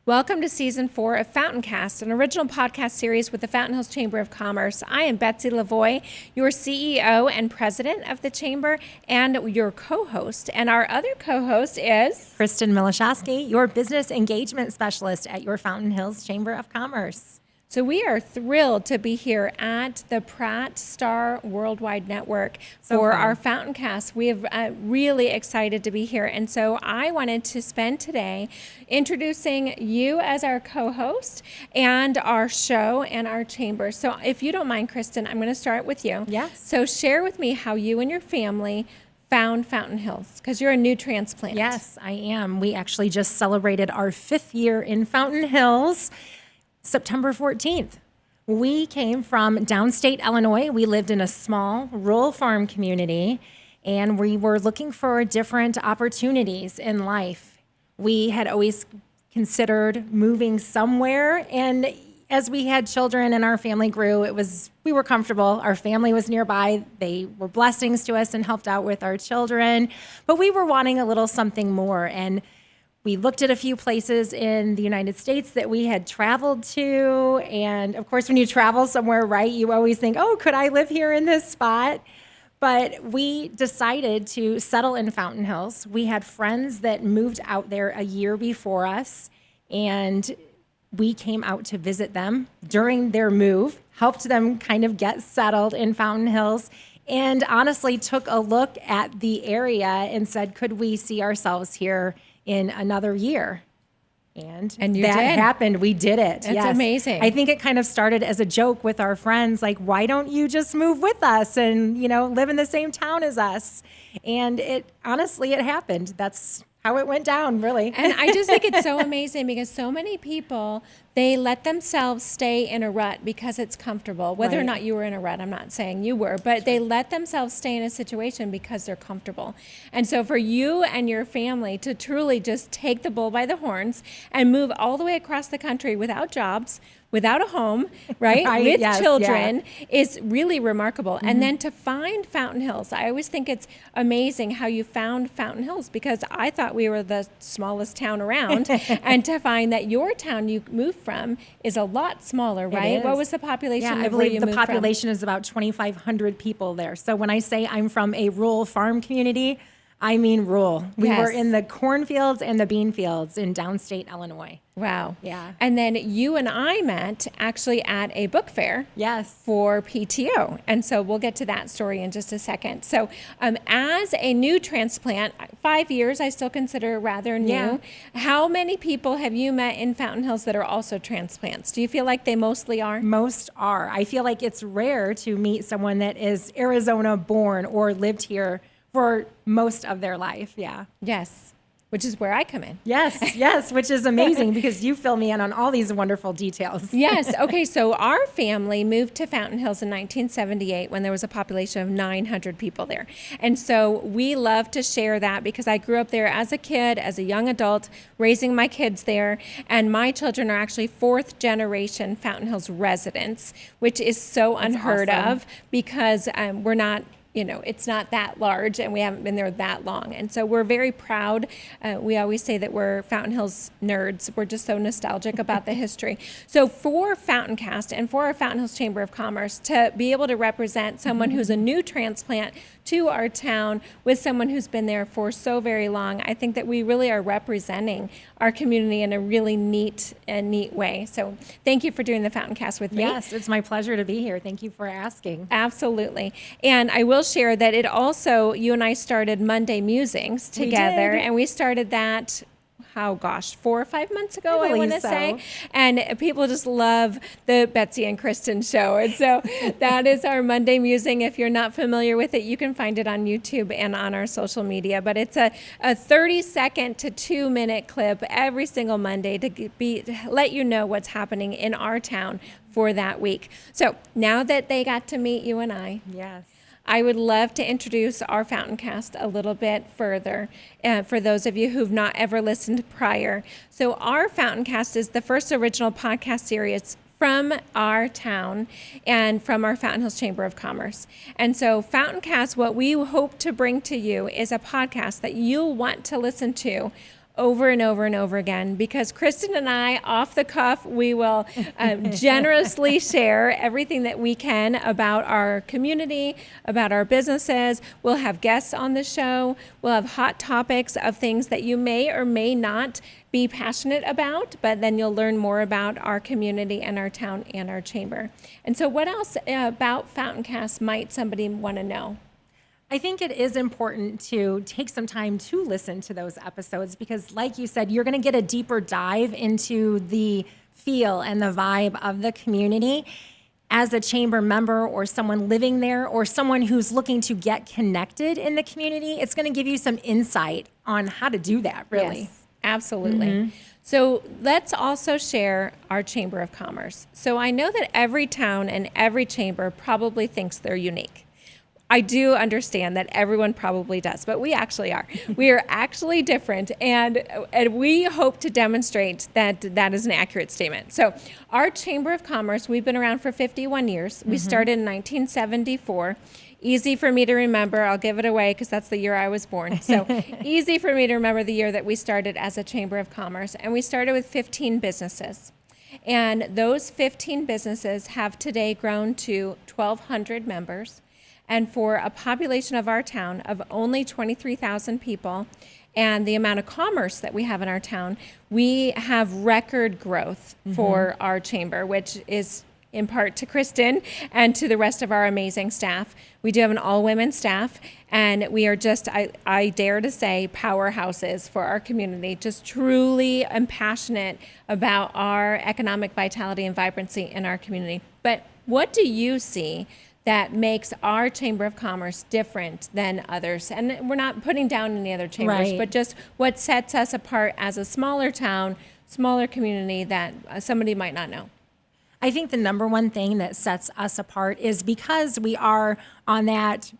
Welcome to Season 4 of FountainCast, an original podcast series with the Fountain Hills Chamber of Commerce. I am Betsy Lavoie, your CEO and president of the Chamber, and your co-host. And our other co-host is Kristin Milashowski, your business engagement specialist at your Fountain Hills Chamber of Commerce. So we are thrilled to be here at the Pratt Star Worldwide Network for our FountainCast. We have really excited to be here. And so I wanted to spend today introducing you as our co-host and our show and our chamber. So if you don't mind, Kristin, I'm going to start with you. Yes. So share with me how you and your family found Fountain Hills, because you're a new transplant. Yes, I am. We actually just celebrated our 5th year in Fountain Hills, September 14th. We came from downstate Illinois. We lived in a small rural farm community, and we were looking for different opportunities in life. We had always considered moving somewhere, and as we had children and our family grew, we were comfortable. Our family was nearby. They were blessings to us and helped out with our children, but we were wanting a little something more. And we looked at a few places in the United States that we had traveled to. And of course, when you travel somewhere, right, you always think, oh, could I live here in this spot? But we decided to settle in Fountain Hills. We had friends that moved out there a year before us, and we came out to visit them during their move, helped them kind of get settled in Fountain Hills, and honestly took a look at the area and said, could we see ourselves here in another year? And you that did. happened. We did it. That's amazing. I think it kind of started as a joke with our friends, like, why don't you just move with us and, live in the same town as us? And it happened. That's how it went down, really. And I just think it's so amazing because so many people, they let themselves stay in a rut because it's comfortable. Whether or not you were in a rut, I'm not saying you were, but they let themselves stay in a situation because they're comfortable. And so for you and your family to truly just take the bull by the horns and move all the way across the country without jobs, without a home, right? With children is really remarkable. Mm-hmm. And then to find Fountain Hills, I always think it's amazing how you found Fountain Hills, because I thought we were the smallest town around. And to find that your town you moved from is a lot smaller, right? What was the population I of where you believe the moved population is about 2,500 people there. So when I say I'm from a rural farm community, I mean rural. We were in the cornfields and the bean fields in downstate Illinois. Wow. Yeah. And then you and I met actually at a book fair. Yes. For PTO. And so we'll get to that story in just a second. So as a new transplant, 5 years I still consider rather new. Yeah. How many people have you met in Fountain Hills that are also transplants? Do you feel like they mostly are? Most are. I feel like it's rare to meet someone that is Arizona born or lived here for most of their life. Yeah. Yes. Which is where I come in. Yes, which is amazing because you fill me in on all these wonderful details. Yes. Okay. So our family moved to Fountain Hills in 1978 when there was a population of 900 people there. And so we love to share that because I grew up there as a kid, as a young adult, raising my kids there. And my children are actually 4th generation Fountain Hills residents, which is so unheard of because we're not, it's not that large and we haven't been there that long. And so we're very proud. We always say that we're Fountain Hills nerds. We're just so nostalgic about the history. So for FountainCast and for our Fountain Hills Chamber of Commerce to be able to represent someone who's a new transplant to our town with someone who's been there for so very long, I think that we really are representing our community in a really neat way. So thank you for doing the FountainCast with me. Yes, it's my pleasure to be here. Thank you for asking. Absolutely. And I will share that it also, you and I started Monday Musings together, and we started that 4 or 5 months ago, I want to say. And people just love the Betsy and Kristin show. And so that is our Monday Musing. If you're not familiar with it, you can find it on YouTube and on our social media. But it's a 30-second to 2-minute clip every single Monday to let you know what's happening in our town for that week. So now that they got to meet you and I. Yes. I would love to introduce our FountainCast a little bit further for those of you who've not ever listened prior. So our FountainCast is the first original podcast series from our town and from our Fountain Hills Chamber of Commerce. And so FountainCast, what we hope to bring to you is a podcast that you'll want to listen to over and over and over again, because Kristin and I, off the cuff, we will generously share everything that we can about our community, about our businesses. We'll have guests on the show. We'll have hot topics of things that you may or may not be passionate about, but then you'll learn more about our community and our town and our chamber. And so what else about FountainCast might somebody want to know? I think it is important to take some time to listen to those episodes because, like you said, you're going to get a deeper dive into the feel and the vibe of the community. As a chamber member or someone living there or someone who's looking to get connected in the community, it's going to give you some insight on how to do that, really. Yes, absolutely. So let's also share our Chamber of Commerce. So I know that every town and every chamber probably thinks they're unique. I do understand that everyone probably does, but we actually are. We are actually different, and we hope to demonstrate that that is an accurate statement. So our Chamber of Commerce, we've been around for 51 years. We started in 1974. Easy for me to remember. I'll give it away because that's the year I was born. So easy for me to remember the year that we started as a Chamber of Commerce, and we started with 15 businesses. And those 15 businesses have today grown to 1,200 members. And for a population of our town of only 23,000 people and the amount of commerce that we have in our town, we have record growth for our chamber, which is in part to Kristin and to the rest of our amazing staff. We do have an all-women staff, and we are just, I dare to say, powerhouses for our community, just truly and passionate about our economic vitality and vibrancy in our community. But what do you see that makes our Chamber of Commerce different than others? And we're not putting down any other chambers, but just what sets us apart as a smaller town, smaller community that somebody might not know. I think the number one thing that sets us apart is because we are on that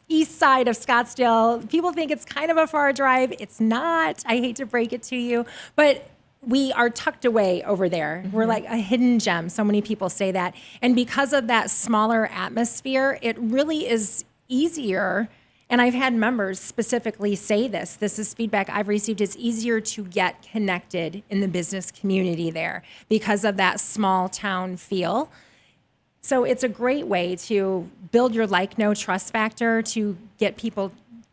east side of Scottsdale. People think it's kind of a far drive. It's not. I hate to break it to you, but we are tucked away over there. We're like a hidden gem. So many people say that. And because of that smaller atmosphere, it really is easier. And I've had members specifically say this. This is feedback I've received. It's easier to get connected in the business community there because of that small town feel. So it's a great way to build your like, know, trust factor, to get people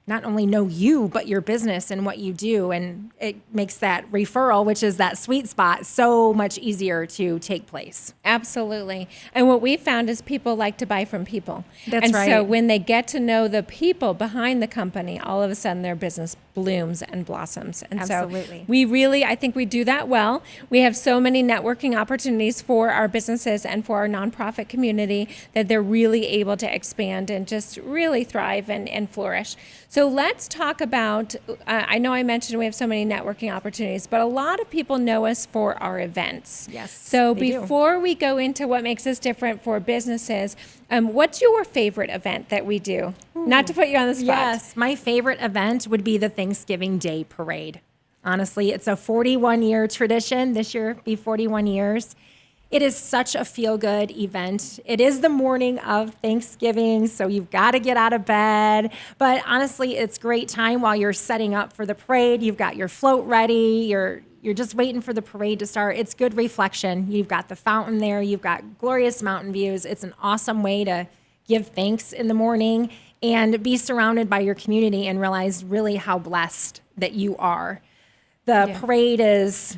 not only know you, but your business and what you do. And it makes that referral, which is that sweet spot, so much easier to take place. Absolutely. And what we found is people like to buy from people. That's right. And so when they get to know the people behind the company, all of a sudden their business blooms and blossoms. And Absolutely. so we really, I think we do that well. We have so many networking opportunities for our businesses and for our nonprofit community that they're really able to expand and just really thrive and flourish. So let's talk about, I know I mentioned we have so many networking opportunities, but a lot of people know us for our events. Yes, So they do. before we go into what makes us different for businesses, what's your favorite event that we do? Not to put you on the spot. Yes, my favorite event would be the Thanksgiving Day Parade. Honestly, it's a 41-year tradition. This year be 41 years. It is such a feel-good event. It is the morning of Thanksgiving, so you've got to get out of bed. But honestly, it's great time while you're setting up for the parade. You've got your float ready. You're just waiting for the parade to start. It's good reflection. You've got the fountain there. You've got glorious mountain views. It's an awesome way to give thanks in the morning and be surrounded by your community and realize really how blessed that you are. The parade is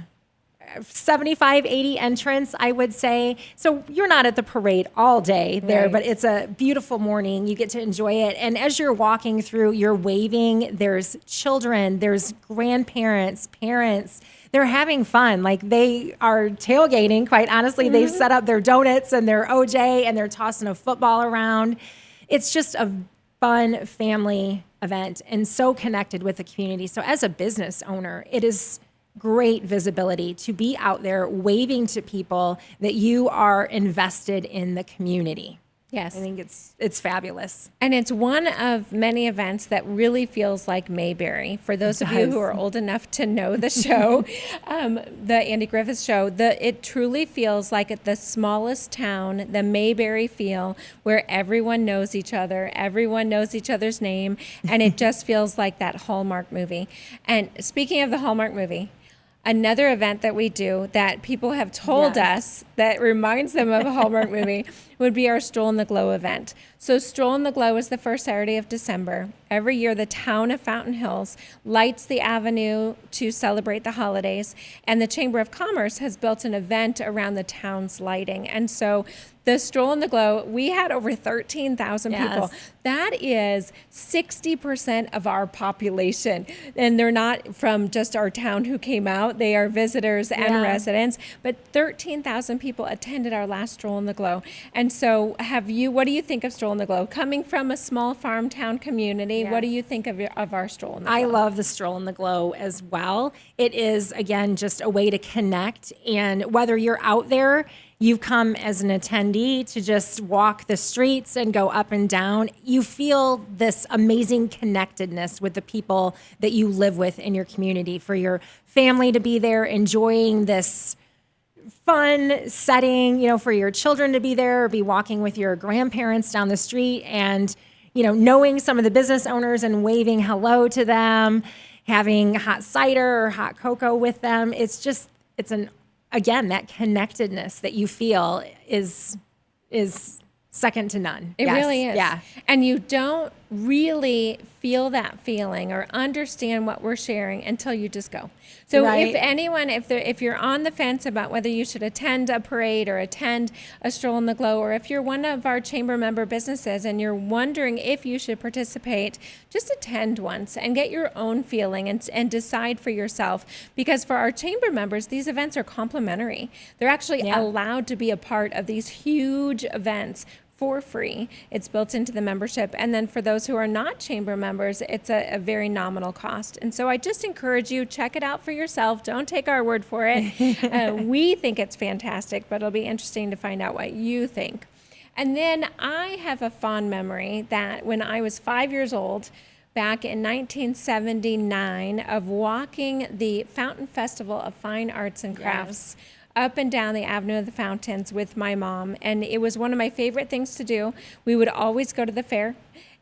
75, 80 entrants, I would say. So you're not at the parade all day there, Right. but it's a beautiful morning. You get to enjoy it. And as you're walking through, you're waving. There's children, there's grandparents, parents. They're having fun. Like they are tailgating, quite honestly. They've set up their donuts and their OJ and they're tossing a football around. It's just a fun family event and so connected with the community. So as a business owner, it is great visibility to be out there waving to people that you are invested in the community. Yes. I think it's fabulous. And it's one of many events that really feels like Mayberry. For those of you who are old enough to know the show, the Andy Griffith Show, it truly feels like at the smallest town, the Mayberry feel, where everyone knows each other, everyone knows each other's name, and it just feels like that Hallmark movie. And speaking of the Hallmark movie, another event that we do that people have told us that reminds them of a Hallmark movie would be our Stroll in the Glow event. So Stroll in the Glow is the first Saturday of December. Every year, the town of Fountain Hills lights the avenue to celebrate the holidays, and the Chamber of Commerce has built an event around the town's lighting. And so the Stroll in the Glow, we had over 13,000 people. That is 60% of our population. And they're not from just our town who came out. They are visitors and residents. But 13,000 people attended our last Stroll in the Glow. And so what do you think of Stroll in the Glow? Coming from a small farm town community, what do you think of our Stroll in the Glow? I love the Stroll in the Glow as well. It is, again, just a way to connect. And whether you're out there, you've come as an attendee to just walk the streets and go up and down, you feel this amazing connectedness with the people that you live with in your community. For your family to be there enjoying this fun setting, for your children to be there or be walking with your grandparents down the street and, knowing some of the business owners and waving hello to them, having hot cider or hot cocoa with them. Again, that connectedness that you feel is second to none. It really is. Yeah. And you don't really feel that feeling or understand what we're sharing until you just go. So if anyone, if you're on the fence about whether you should attend a parade or attend a Stroll in the Glow, or if you're one of our chamber member businesses and you're wondering if you should participate, just attend once and get your own feeling and decide for yourself. Because for our chamber members, these events are complimentary. They're actually allowed to be a part of these huge events for free. It's built into the membership. And then for those who are not chamber members, it's a very nominal cost. And so I just encourage you, check it out for yourself. Don't take our word for it. We think it's fantastic, but it'll be interesting to find out what you think. And then I have a fond memory that when I was 5 years old, back in 1979, of walking the Fountain Festival of Fine Arts and Crafts up and down the Avenue of the Fountains with my mom. And it was one of my favorite things to do. We would always go to the fair.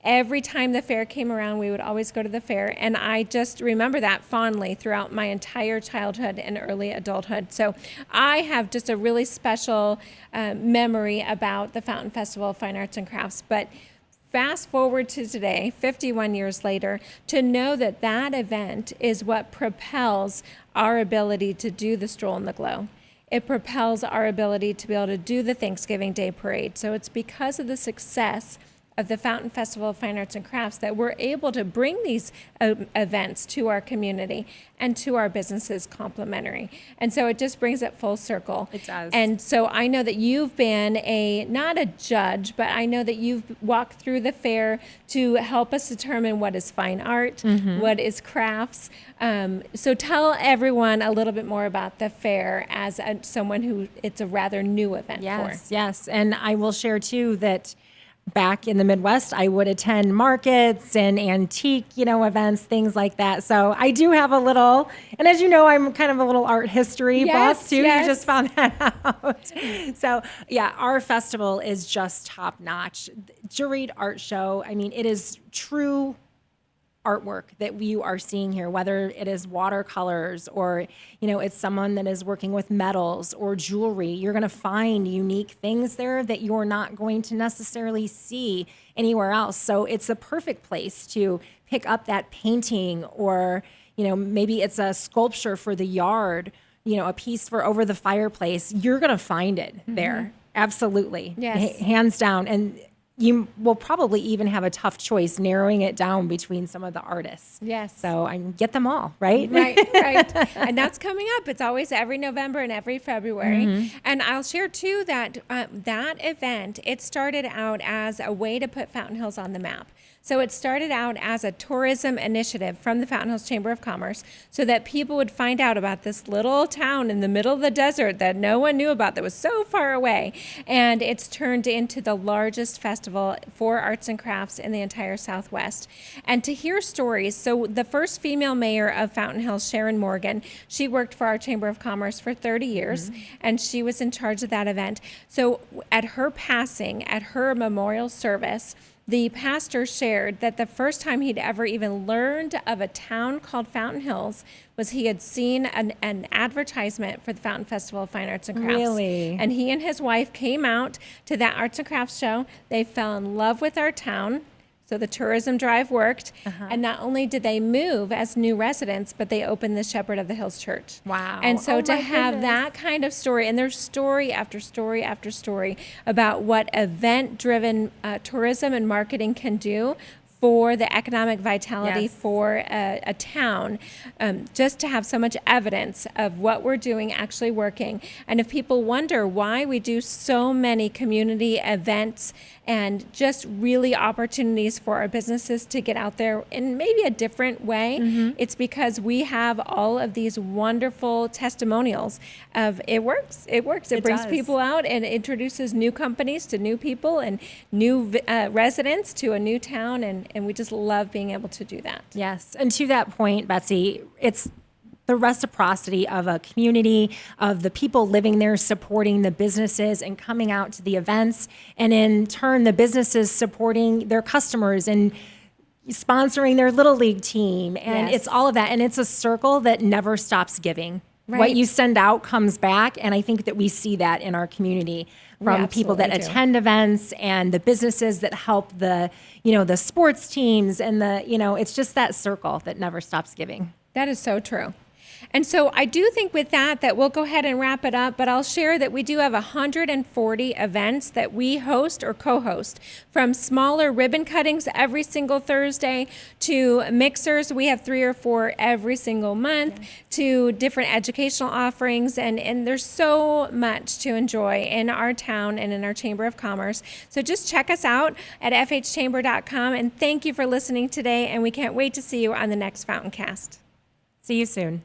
Every time the fair came around, we would always go to the fair. And I just remember that fondly throughout my entire childhood and early adulthood. So I have just a really special memory about the Fountain Festival of Fine Arts and Crafts. But fast forward to today, 51 years later, to know that that event is what propels our ability to do the Stroll in the Glow. It propels our ability to be able to do the Thanksgiving Day Parade. So it's because of the success of the Fountain Festival of Fine Arts and Crafts that we're able to bring these events to our community and to our businesses complimentary. And so it just brings it full circle. It does. And so I know that you've been not a judge, but I know that you've walked through the fair to help us determine what is fine art, what is crafts. So tell everyone a little bit more about the fair as someone who it's a rather new event for. Yes. And I will share too that back in the Midwest, I would attend markets and antique, events, things like that. So I do have a little, and as you know, I'm kind of a little art history buff too. You just found that out. So yeah, our festival is just top notch. Juried art show. I mean, it is true artwork that you are seeing here, whether it is watercolors or, it's someone that is working with metals or jewelry. You're going to find unique things there that you're not going to necessarily see anywhere else. So it's a perfect place to pick up that painting or, maybe it's a sculpture for the yard, a piece for over the fireplace. You're going to find it there. Absolutely. Yes. Hands down. And you will probably even have a tough choice narrowing it down between some of the artists. Yes. So I get them all, right? Right. And that's coming up. It's always every November and every February. And I'll share too that that event, it started out as a way to put Fountain Hills on the map. So it started out as a tourism initiative from the Fountain Hills Chamber of Commerce so that people would find out about this little town in the middle of the desert that no one knew about, that was so far away. And it's turned into the largest festival for arts and crafts in the entire Southwest. And to hear stories, so the first female mayor of Fountain Hills, Sharon Morgan, she worked for our Chamber of Commerce for 30 years, and she was in charge of that event. So at her passing, at her memorial service, the pastor shared that the first time he'd ever even learned of a town called Fountain Hills was he had seen an advertisement for the Fountain Festival of Fine Arts and Crafts. Really? And he and his wife came out to that arts and crafts show. They fell in love with our town. So the tourism drive worked. And not only did they move as new residents, but they opened the Shepherd of the Hills Church. Wow. And so Oh to my have goodness. that kind of story, and there's story after story after story about what event-driven tourism and marketing can do for the economic vitality Yes. for a town, just to have so much evidence of what we're doing actually working. And if people wonder why we do so many community events and just really opportunities for our businesses to get out there in maybe a different way, it's because we have all of these wonderful testimonials of it works. It works. It brings does. people out and introduces new companies to new people and new residents to a new town. And we just love being able to do that. Yes. And to that point, Betsy, it's the reciprocity of a community, of the people living there supporting the businesses and coming out to the events, and in turn, the businesses supporting their customers and sponsoring their Little League team. And Yes. it's all of that. And it's a circle that never stops giving. What Right. you send out comes back. And I think that we see that in our community from people that absolutely do. attend events and the businesses that help the, the sports teams and it's just that circle that never stops giving. That is so true. And so I do think with that we'll go ahead and wrap it up, but I'll share that we do have 140 events that we host or co-host, from smaller ribbon cuttings every single Thursday to mixers. We have 3 or 4 every single month, to different educational offerings. And there's so much to enjoy in our town and in our Chamber of Commerce. So just check us out at fhchamber.com. And thank you for listening today. And we can't wait to see you on the next FountainCast. See you soon.